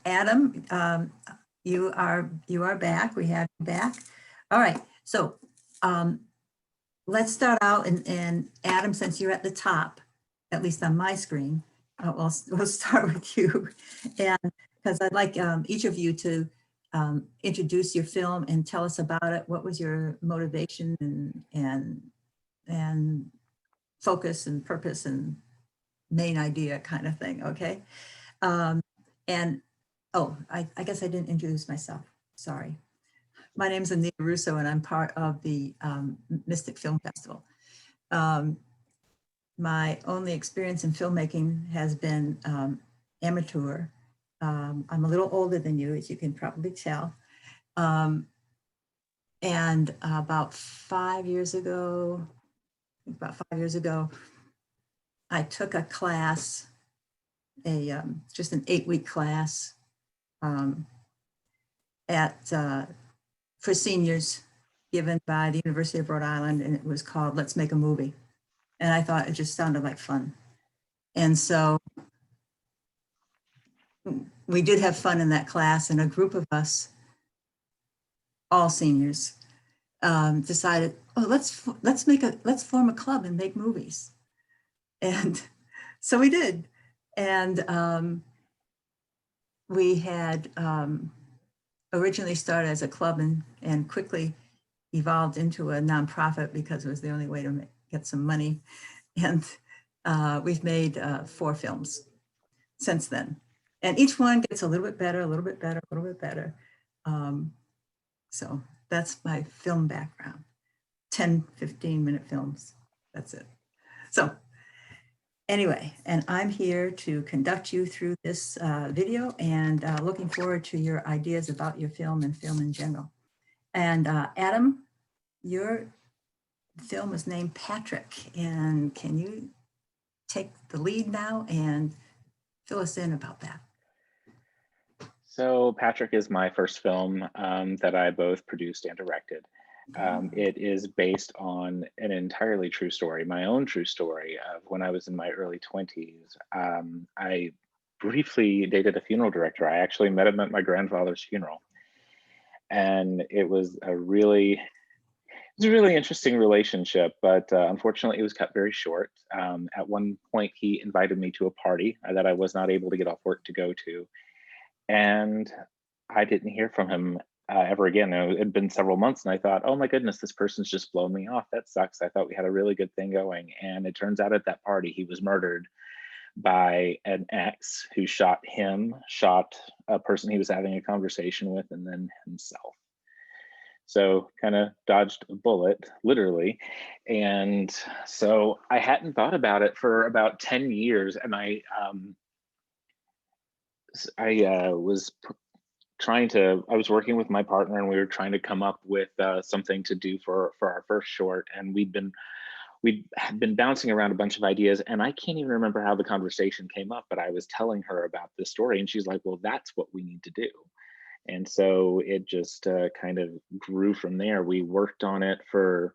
Adam, you are back. We have you back. All right. So let's start out, and Adam, since you're at the top, at least on my screen, we'll start with you, and because I'd like each of you to introduce your film and tell us about it. What was your motivation and focus and purpose and main idea kind of thing? Okay. And oh, I guess I didn't introduce myself. Sorry. My name is Anita Russo, and I'm part of the Mystic Film Festival. My only experience in filmmaking has been amateur. I'm a little older than you, as you can probably tell. And about 5 years ago, I took a class, just an 8-week class for seniors given by the University of Rhode Island, and it was called Let's Make a Movie. And I thought it just sounded like fun. And so we did have fun in that class, and a group of us, all seniors, decided, oh, let's form a club and make movies. And so we did. And we had originally started as a club and quickly evolved into a nonprofit because it was the only way to get some money. And we've made 4 films since then. And each one gets a little bit better, a little bit better, a little bit better. So that's my film background. 10, 15-minute films, that's it. So anyway, and I'm here to conduct you through this video, and looking forward to your ideas about your film and film in general. And Adam, your film is named Patrick, and can you take the lead now and fill us in about that? So Patrick is my first film that I both produced and directed. It is based on an entirely true story, my own true story of when I was in my early 20s. I briefly dated a funeral director. I actually met him at my grandfather's funeral. And it was a really interesting relationship, but unfortunately it was cut very short. At one point he invited me to a party that I was not able to get off work to go to. And I didn't hear from him ever again. It had been several months, and I thought, oh my goodness, this person's just blown me off. That sucks. I thought we had a really good thing going. And it turns out at that party, he was murdered by an ex who shot him, shot a person he was having a conversation with, and then himself. So kind of dodged a bullet, literally. And so I hadn't thought about it for about 10 years. And I was working with my partner, and we were trying to come up with something to do for our first short. And we had been bouncing around a bunch of ideas, and I can't even remember how the conversation came up, but I was telling her about this story, and she's like, well, that's what we need to do. And so it just kind of grew from there. We worked on it for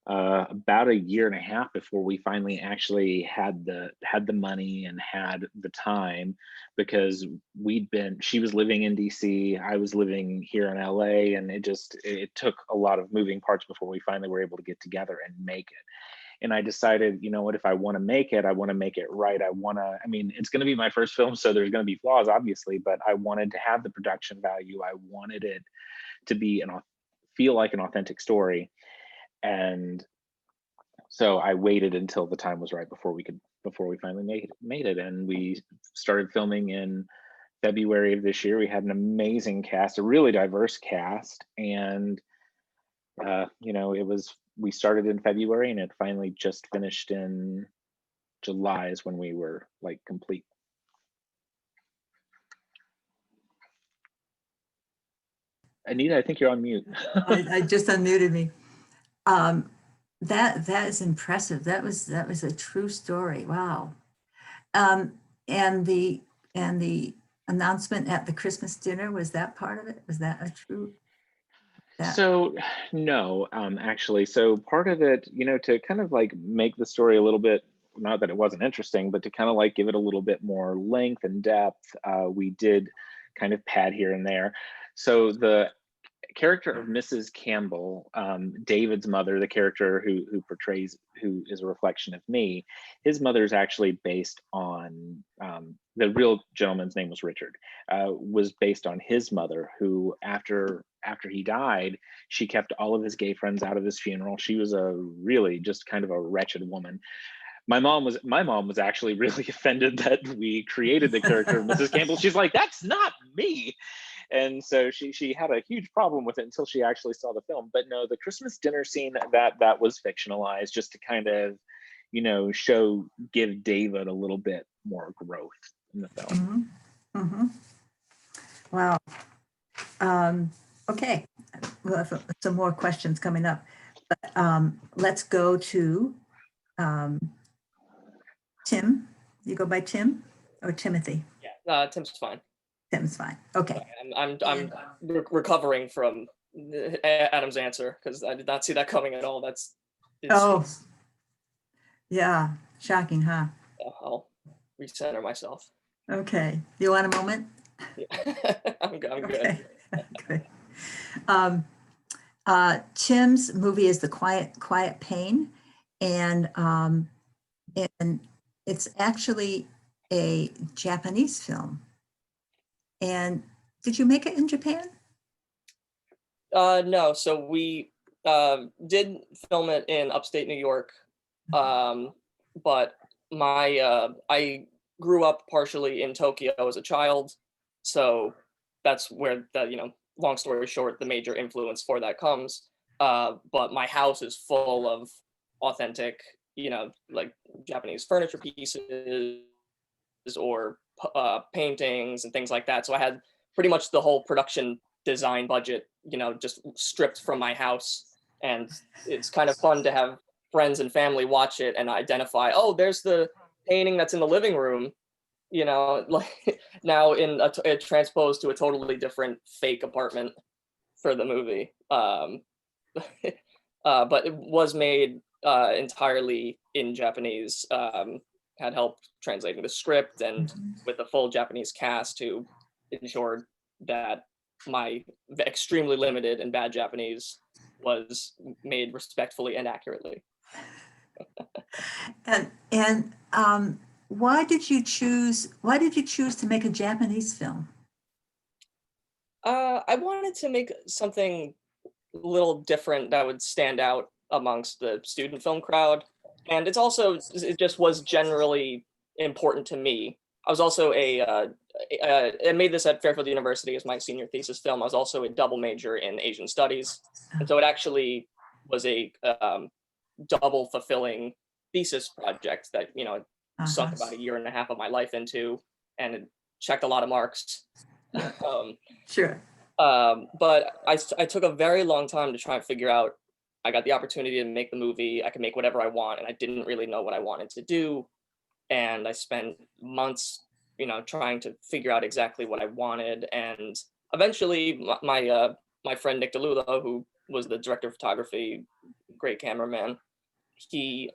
about a year and a half before we finally actually had the money and had the time, because she was living in DC, I was living here in LA, and it took a lot of moving parts before we finally were able to get together and make it. And I decided, you know what, if I want to make it, I want to make it right. I mean, it's going to be my first film, so there's going to be flaws, obviously, but I wanted to have the production value. I wanted it to be feel like an authentic story. And so I waited until the time was right before we finally made it. And we started filming in February of this year. We had an amazing cast, a really diverse cast. And, we started in February, and it finally just finished in July is when we were like complete. Anita, I think you're on mute. I just unmuted me. That is impressive. That was a true story. Wow. And the announcement at the Christmas dinner, was that part of it? Was that a true? So no, actually. So part of it, to kind of like make the story a little bit not that it wasn't interesting, but to kind of like give it a little bit more length and depth, we did kind of pad here and there. So the character of Mrs. Campbell, David's mother, the character who is a reflection of me, his mother is actually based on, the real gentleman's name was Richard, was based on his mother, who after he died, she kept all of his gay friends out of his funeral. She was a really just kind of a wretched woman. My mom was actually really offended that we created the character of Mrs. Campbell. She's like, that's not me. And so she had a huge problem with it until she actually saw the film. But no, the Christmas dinner scene, that was fictionalized just to kind of, give David a little bit more growth in the film. Mm-hmm. Mm-hmm. Wow. Okay, we'll have some more questions coming up, but let's go to Tim. You go by Tim or Timothy? Yeah, Tim's fine. Tim's fine. Okay. I'm recovering from Adam's answer because I did not see that coming at all. Yeah, shocking, huh? I'll recenter myself. Okay, you want a moment? Yeah. I'm good. Okay. Good. Tim's movie is The Quiet Pain, and it's actually a Japanese film. And did you make it in Japan? No, so we did film it in upstate New York, but I grew up partially in Tokyo as a child, so that's where long story short, the major influence for that comes. But my house is full of authentic, like Japanese furniture pieces or paintings and things like that. So I had pretty much the whole production design budget, just stripped from my house. And it's kind of fun to have friends and family watch it and identify, oh, there's the painting that's in the living room, like now in transposed to a totally different fake apartment for the movie. But it was made entirely in Japanese. Had help translating the script and with a full Japanese cast who ensured that my extremely limited and bad Japanese was made respectfully and accurately. And why did you choose to make a Japanese film? I wanted to make something a little different that would stand out amongst the student film crowd. And it just was generally important to me. I was also I made this at Fairfield University as my senior thesis film. I was also a double major in Asian studies. And so it actually was a double fulfilling thesis project that, sunk about 1.5 years of my life into, and it checked a lot of marks. Sure. But I took a very long time to try and figure out. I got the opportunity to make the movie. I could make whatever I want, and I didn't really know what I wanted to do. And I spent months, trying to figure out exactly what I wanted. And eventually, my friend Nick DeLulo, who was the director of photography, great cameraman, he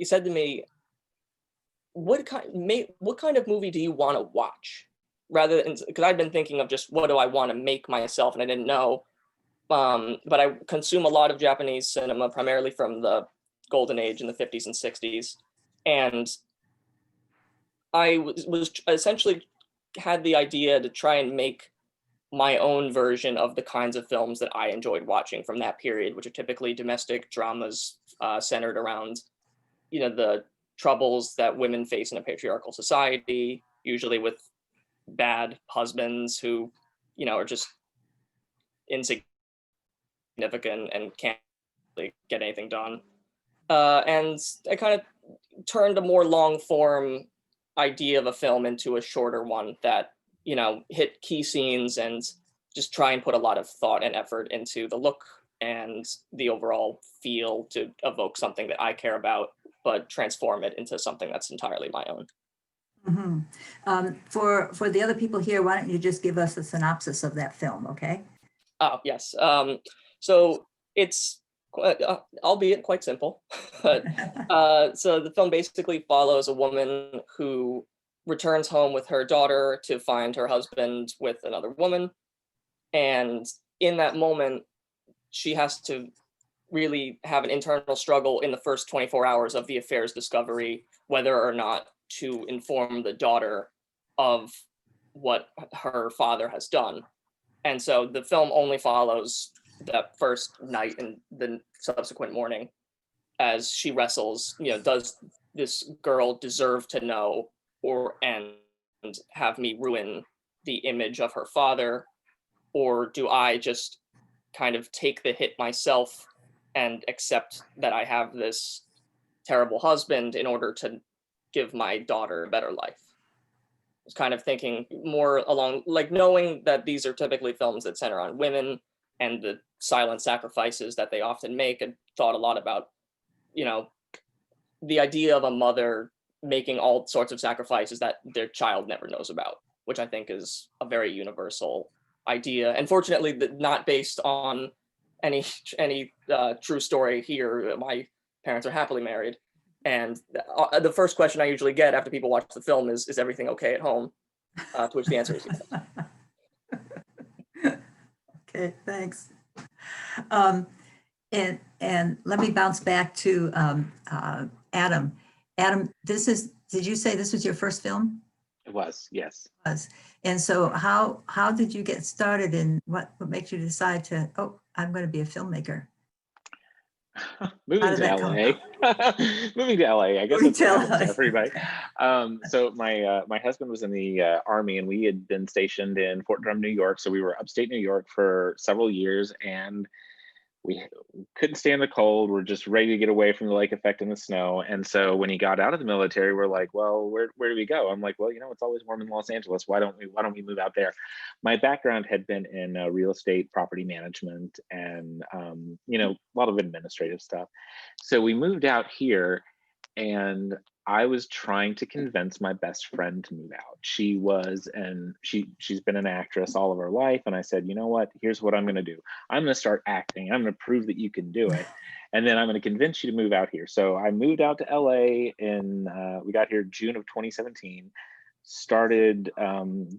said to me, "What kind of movie do you want to watch?" Rather than, because I'd been thinking of just what do I want to make myself, and I didn't know. But I consume a lot of Japanese cinema, primarily from the golden age in the 50s and 60s. And I was essentially had the idea to try and make my own version of the kinds of films that I enjoyed watching from that period, which are typically domestic dramas centered around, the troubles that women face in a patriarchal society, usually with bad husbands who, are just insignificant and can't really get anything done. And I kind of turned a more long form idea of a film into a shorter one that, hit key scenes and just try and put a lot of thought and effort into the look and the overall feel to evoke something that I care about, but transform it into something that's entirely my own. Mm-hmm. For the other people here, why don't you just give us a synopsis of that film, okay? Oh, yes. So it's albeit quite simple. But so the film basically follows a woman who returns home with her daughter to find her husband with another woman. And in that moment, she has to really have an internal struggle in the first 24 hours of the affair's discovery, whether or not to inform the daughter of what her father has done. And so the film only follows that first night and the subsequent morning as she wrestles, does this girl deserve to know and have me ruin the image of her father? Or do I just kind of take the hit myself and accept that I have this terrible husband in order to give my daughter a better life? I was kind of thinking more along, like, knowing that these are typically films that center on women and the silent sacrifices that they often make, and thought a lot about, the idea of a mother making all sorts of sacrifices that their child never knows about, which I think is a very universal idea. And fortunately, not based on any true story here. My parents are happily married. And the first question I usually get after people watch the film is everything okay at home? To which the answer is yes. Okay, thanks. And let me bounce back to Adam. Adam, did you say this was your first film? It was, yes. It was. And so how did you get started, and what makes you decide to, I'm going to be a filmmaker? Moving to LA. Moving to LA. I guess that's what happens to everybody. So my husband was in the Army, and we had been stationed in Fort Drum, New York. So we were upstate New York for several years, and we couldn't stand the cold. We're just ready to get away from the lake effect and the snow. And so when he got out of the military, we're like, well, where do we go? I'm like, well, it's always warm in Los Angeles. Why don't we move out there? My background had been in real estate, property management, and a lot of administrative stuff. So we moved out here, and I was trying to convince my best friend to move out. She's been an actress all of her life. And I said, you know what, here's what I'm going to do. I'm going to start acting. I'm going to prove that you can do it. And then I'm going to convince you to move out here. So I moved out to LA we got here June of 2017, started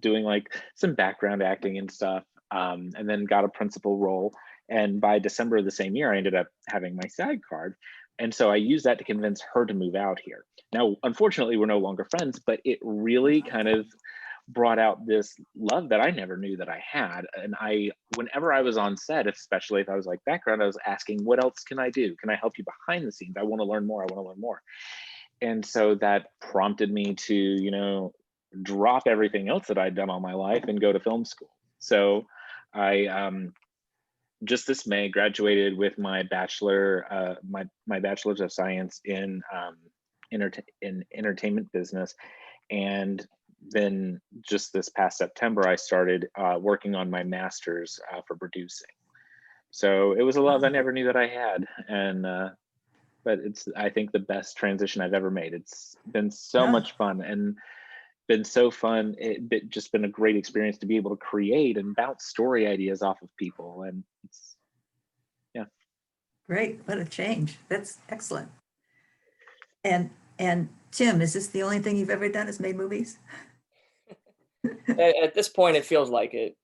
doing like some background acting and stuff, and then got a principal role. And by December of the same year, I ended up having my SAG card. And so I used that to convince her to move out here. Now, unfortunately, we're no longer friends, but it really kind of brought out this love that I never knew that I had. And whenever I was on set, especially if I was like background, I was asking, what else can I do? Can I help you behind the scenes? I want to learn more. I want to learn more. And so that prompted me to, drop everything else that I'd done all my life and go to film school. So I, just this May, graduated with my bachelor, my bachelor's of science in entertainment business, and then just this past September, I started working on my master's for producing. So it was a love I never knew that I had, and but it's, I think, the best transition I've ever made. It's been so much fun and been so fun. It's just been a great experience to be able to create and bounce story ideas off of people. And it's, great. What a change. That's excellent. And Tim, is this the only thing you've ever done, is made movies? At this point, it feels like it.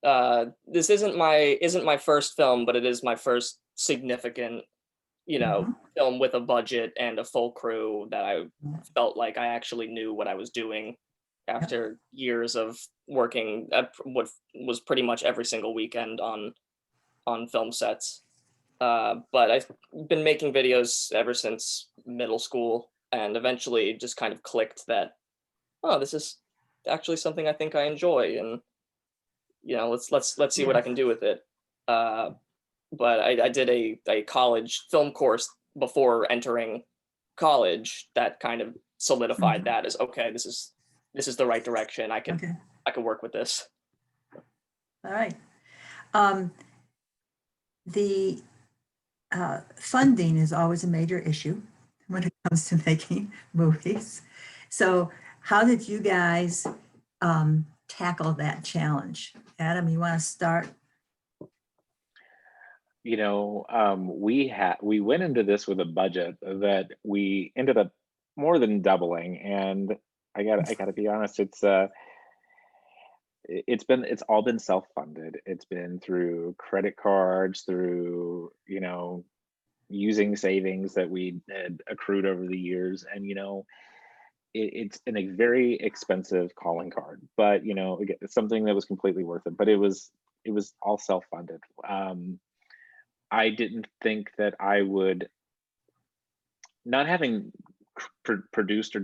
This isn't my first film, but it is my first significant, film with a budget and a full crew that I felt like I actually knew what I was doing after years of working at what was pretty much every single weekend on film sets. But I've been making videos ever since middle school, and eventually just kind of clicked that, this is actually something I think I enjoy, and let's see what I can do with it. But I did a college film course before entering college that kind of solidified that as, okay, this is the right direction. I can work with this. All right. The funding is always a major issue when it comes to making movies. So how did you guys tackle that challenge? Adam, you want to start? we went into this with a budget that we ended up more than doubling, and I gotta be honest, it's all been self-funded. It's been through credit cards, through using savings that we had accrued over the years, and it's a very expensive calling card, but again, it's something that was completely worth it. But it was all self-funded. I didn't think that I would, not having produced or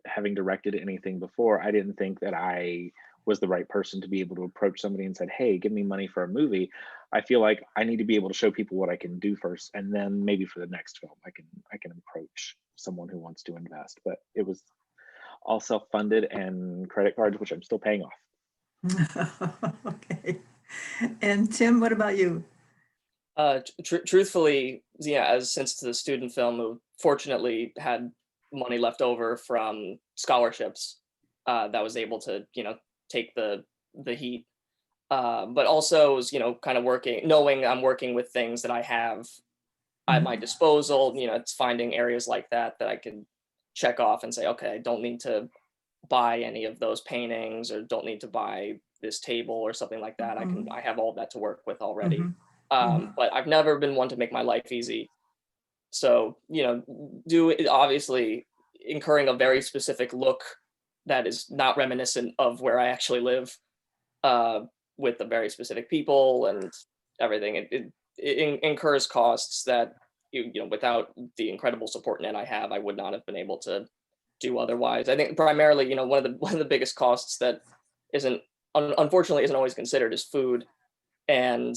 having directed anything before, I didn't think that I was the right person to be able to approach somebody and said, "Hey, give me money for a movie." I feel like I need to be able to show people what I can do first, and then maybe for the next film, I can approach someone who wants to invest. But it was all self-funded and credit cards, which I'm still paying off. Okay. And Tim, what about you? Truthfully, yeah, as since the student film, who fortunately had money left over from scholarships, that was able to, take the heat. But also was, kind of knowing I'm working with things that I have at my disposal. It's finding areas like that I can check off and say, okay, I don't need to buy any of those paintings, or don't need to buy this table or something like that. I have all that to work with already. But I've never been one to make my life easy. So, obviously incurring a very specific look that is not reminiscent of where I actually live, uh, with the very specific people and everything. It incurs costs that without the incredible support net I have, I would not have been able to do otherwise. I think primarily, one of the biggest costs that isn't unfortunately isn't always considered is food. And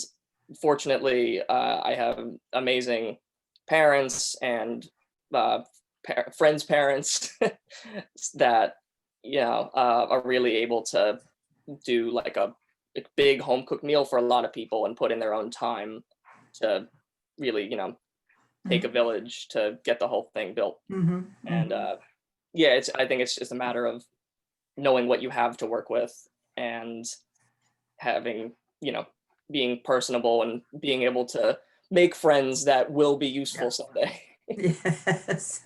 fortunately, I have amazing parents and friends' parents that are really able to do like a big home cooked meal for a lot of people and put in their own time to really take a village to get the whole thing built. And yeah, I think it's just a matter of knowing what you have to work with, and having being personable and being able to make friends that will be useful someday. Yes.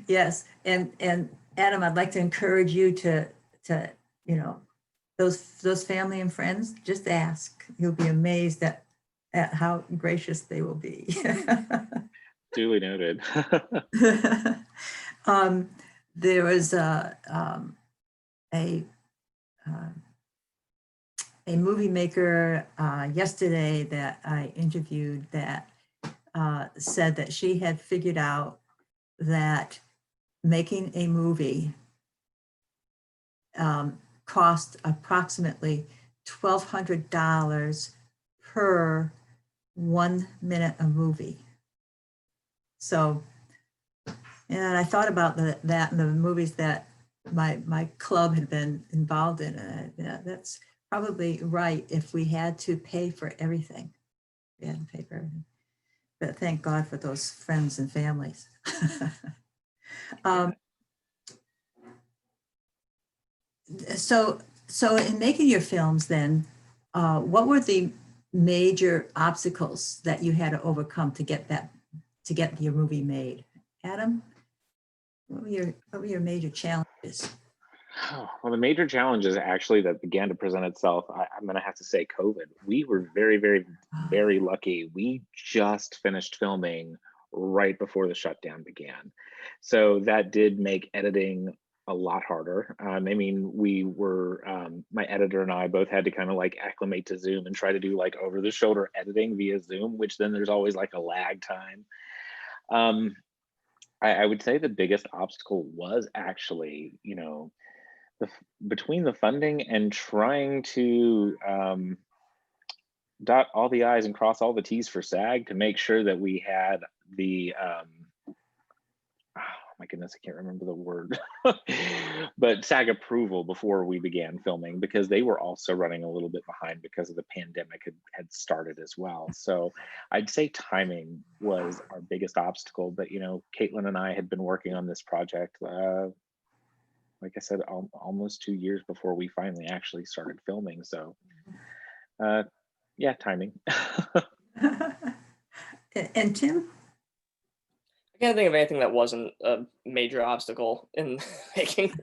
Yes. And Adam, I'd like to encourage you to, those family and friends, just ask. You'll be amazed at how gracious they will be. Duly noted. There was a movie maker yesterday that I interviewed that said that she had figured out that making a movie cost approximately $1,200 per 1 minute of movie. So, and I thought about that in the movies that my club had been involved in. That's probably right if we had to pay for everything. We had to pay for everything. But thank God for those friends and families. So in making your films then, what were the major obstacles that you had to overcome to get your movie made? Adam, what were your major challenges? Well, the major challenges actually that began to present itself, I'm going to have to say COVID. We were very, very, very lucky. We just finished filming right before the shutdown began. So that did make editing a lot harder. I mean, my editor and I both had to kind of like acclimate to Zoom and try to do like over the shoulder editing via Zoom, which then there's always like a lag time. I would say the biggest obstacle was actually, between the funding and trying to dot all the I's and cross all the T's for SAG to make sure that we had the oh my goodness, I can't remember the word, but SAG approval before we began filming, because they were also running a little bit behind because of the pandemic had started as well. So I'd say timing was our biggest obstacle. But Caitlin and I had been working on this project, like I said, almost 2 years before we finally actually started filming. So Yeah, timing. And Tim? I can't think of anything that wasn't a major obstacle in making.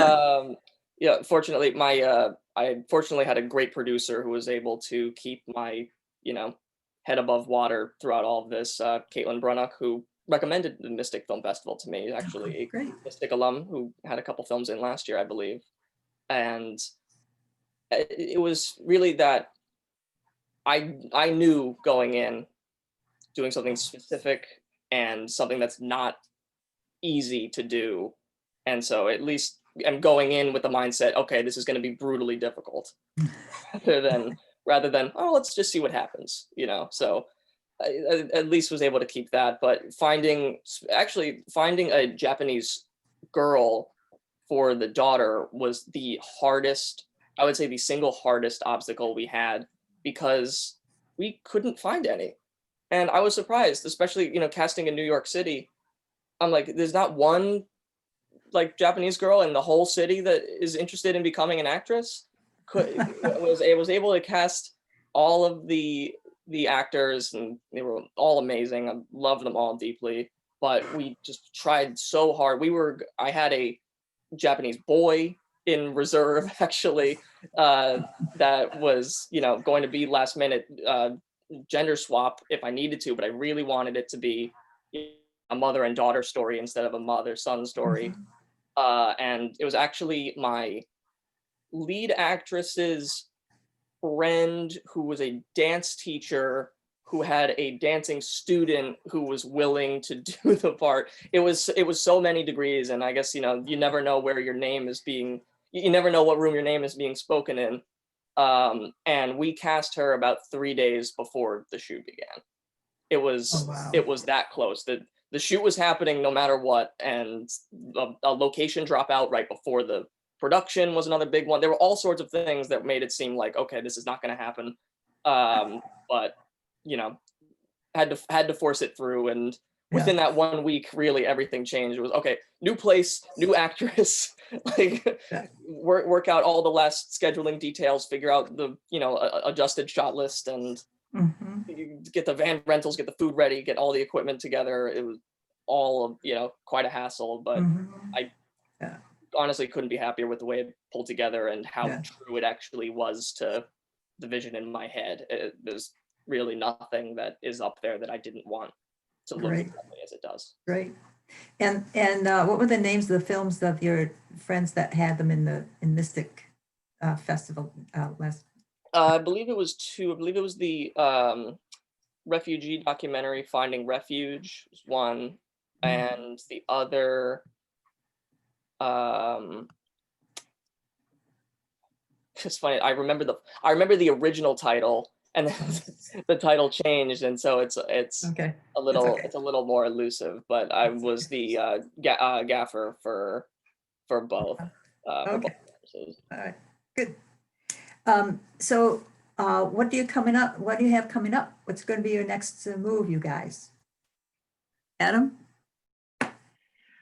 Um, yeah, fortunately, I fortunately had a great producer who was able to keep my, you know, head above water throughout all of this. Caitlin Brunnock, who recommended the Mystic Film Festival to me, is actually a Great. Mystic alum who had a couple films in last year, I believe. And it was really that I knew going in, doing something specific and something that's not easy to do. And so at least I'm going in with the mindset, okay, this is going to be brutally difficult rather than, oh, let's just see what happens, you know? So I at least was able to keep that, but actually finding a Japanese girl for the daughter was the hardest, I would say the single hardest obstacle we had, because we couldn't find any. And I was surprised, especially, you know, casting in New York City. I'm like, there's not one like Japanese girl in the whole city that is interested in becoming an actress. Was able to cast all of the actors, and they were all amazing. I love them all deeply, but we just tried so hard. I had a Japanese boy in reserve actually, that was, you know, going to be last minute gender swap if I needed to, but I really wanted it to be a mother and daughter story instead of a mother-son story. And it was actually my lead actress's friend who was a dance teacher who had a dancing student who was willing to do the part. It was so many degrees, and I guess, you know, you never know where your name is being, you never know what room your name is being spoken in. And we cast her about 3 days before the shoot began. It Oh, was wow. it was that close. The shoot was happening no matter what, and a location dropout right before the production was another big one. There were all sorts of things that made it seem like, okay, this is not going to happen. But you know, had to force it through, and Yeah. within that 1 week, really everything changed. It was okay, new place, new actress, like Yeah. work out all the last scheduling details, figure out the, you know, adjusted shot list, and Mhm. you get the van rentals, get the food ready, get all the equipment together. It was all of, you know, quite a hassle, but Mhm. I Yeah. honestly couldn't be happier with the way it pulled together and how Yeah. true it actually was to the vision in my head. There's really nothing that is up there that I didn't want to look Great. exactly as it does. Great. And what were the names of the films of your friends that had them in Mystic Festival last? I believe it was two. I believe it was the refugee documentary Finding Refuge was one, and the other, um it's funny, I remember the original title, and then the title changed, and so it's Okay. a It's little okay. it's a little more elusive, but I was the gaffer for both Okay. episodes. All right. Good. So what do you have coming up? What's going to be your next move, you guys? Adam?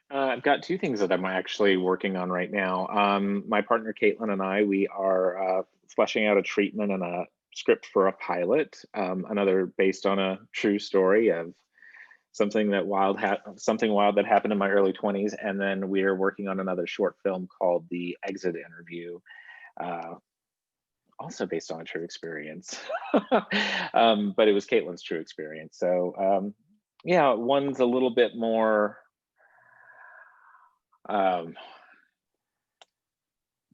I've got two things that I'm actually working on right now. My partner Caitlin and I, we are fleshing out a treatment and a script for a pilot, another based on a true story of something wild that happened in my early 20s. And then we're working on another short film called The Exit Interview, also based on a true experience. But it was Caitlin's true experience. So yeah, one's a little bit more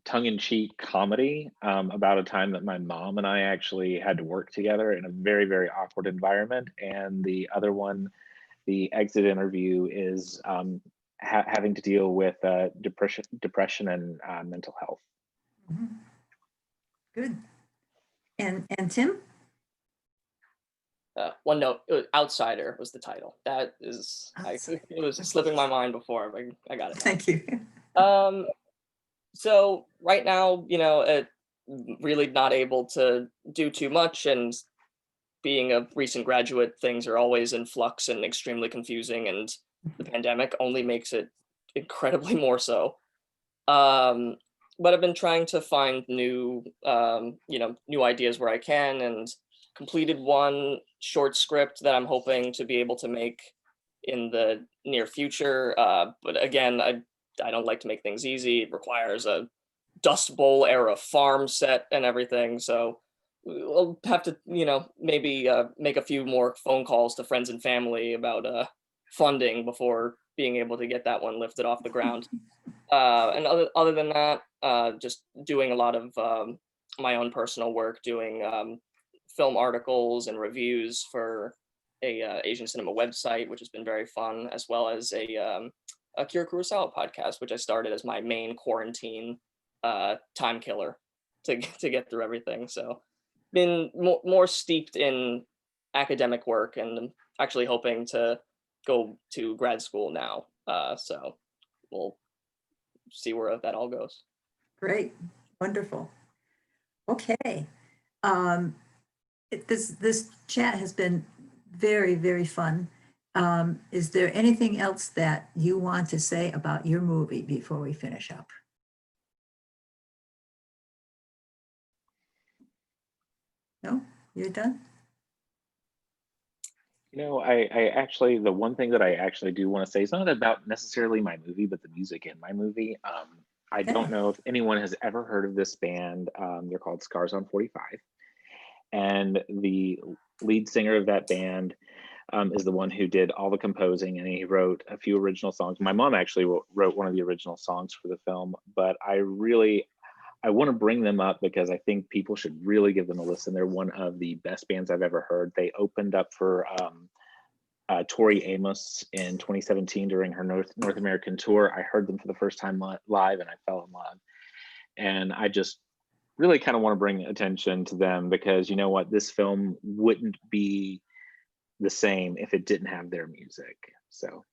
tongue-in-cheek comedy about a time that my mom and I actually had to work together in a very, very awkward environment. And the other one, The Exit Interview, is having to deal with depression and mental health. Mhm. Good. And Tim? One note, Outsider was the title. That is, Outsider. it was slipping my mind before, but I got it now. Thank you. So right now, you know, really not able to do too much, and being a recent graduate, things are always in flux and extremely confusing, and the pandemic only makes it incredibly more so. but I've been trying to find new, new ideas where I can, and completed one short script that I'm hoping to be able to make in the near future. But again, I don't like to make things easy. It requires a Dust Bowl era farm set and everything. So we'll have to, maybe make a few more phone calls to friends and family about funding before being able to get that one lifted off the ground. And other than that, just doing a lot of my own personal work, doing film articles and reviews for a Asian cinema website, which has been very fun, as well as a Akira Kurosawa podcast, which I started as my main quarantine time killer to get through everything. So been more steeped in academic work, and I'm actually hoping to go to grad school now. So we'll see where that all goes. Great, wonderful. Okay. This chat has been very, very fun. Is there anything else that you want to say about your movie before we finish up? No, you're done? I actually, the one thing that I actually do want to say is not about necessarily my movie, but the music in my movie. I Okay. don't know if anyone has ever heard of this band. They're called Scars on 45. And the lead singer of that band is the one who did all the composing, and he wrote a few original songs. My mom actually wrote one of the original songs for the film, but I want to bring them up because I think people should really give them a listen. They're one of the best bands I've ever heard. They opened up for Tori Amos in 2017 during her North American tour. I heard them for the first time live, and I fell in love. And I just really kind of want to bring attention to them because you know what? This film wouldn't be the same if it didn't have their music. So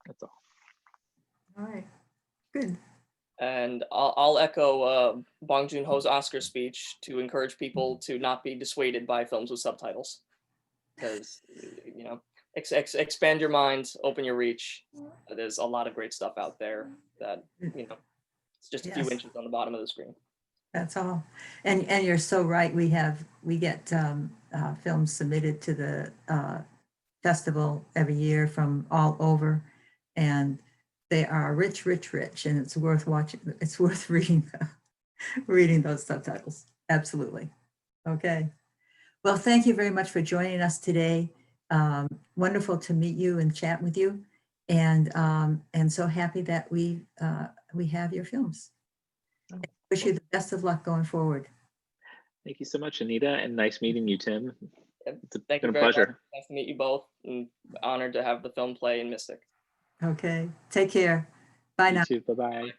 that's all. All right, good. And I'll echo Bong Joon-ho's Oscar speech to encourage people to not be dissuaded by films with subtitles, because expand your mind, open your reach. There's a lot of great stuff out there that it's just a few Yes. inches on the bottom of the screen. That's all. And you're so right. We get films submitted to the festival every year from all over, and they are rich, rich, rich, and it's worth watching. It's worth reading those subtitles. Absolutely. Okay. Well, thank you very much for joining us today. Wonderful to meet you and chat with you, and so happy that we have your films. Wish you the best of luck going forward. Thank you so much, Anita, and nice meeting you, Tim. Thank been you a very pleasure. much. Nice to meet you both, and honored to have the film play in Mystic. Okay. Take care. Bye now. You too. Bye-bye.